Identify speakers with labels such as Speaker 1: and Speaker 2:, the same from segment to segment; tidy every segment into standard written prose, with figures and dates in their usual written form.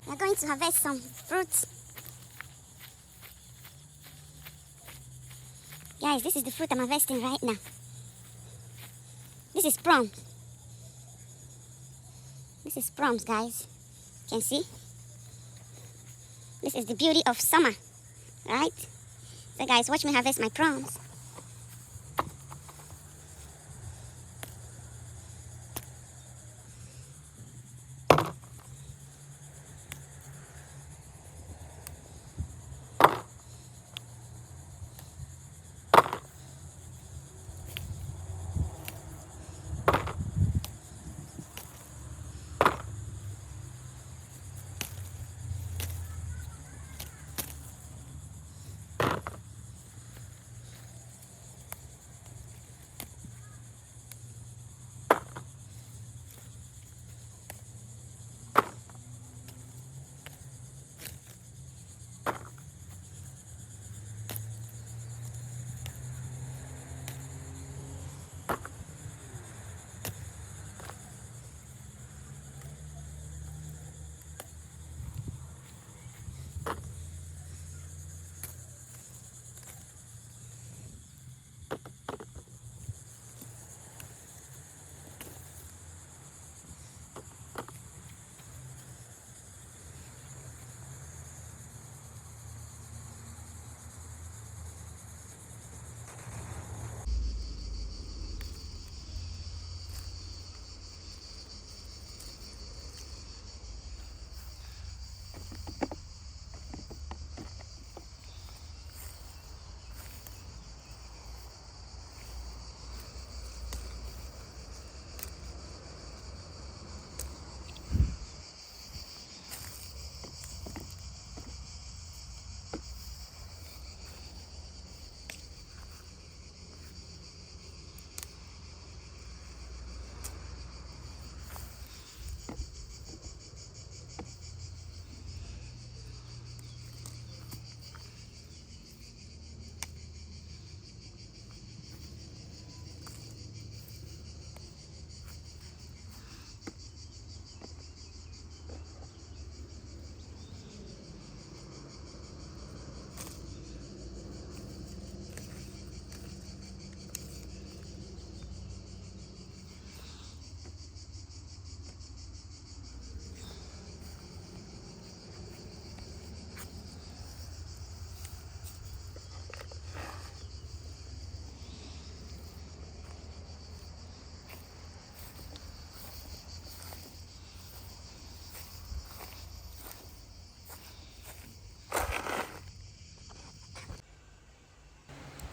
Speaker 1: We are going to harvest some fruits. Guys, this is the fruit I'm harvesting right now. This is plum. This is plums, guys. You can see. This is the beauty of summer, right? So guys, watch me harvest my plums.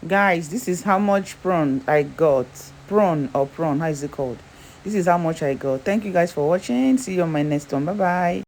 Speaker 2: Guys, this is how much prawn I got. Prawn or prawn, how is it called? This is how much I got. Thank you guys for watching. See you on my next one. Bye bye.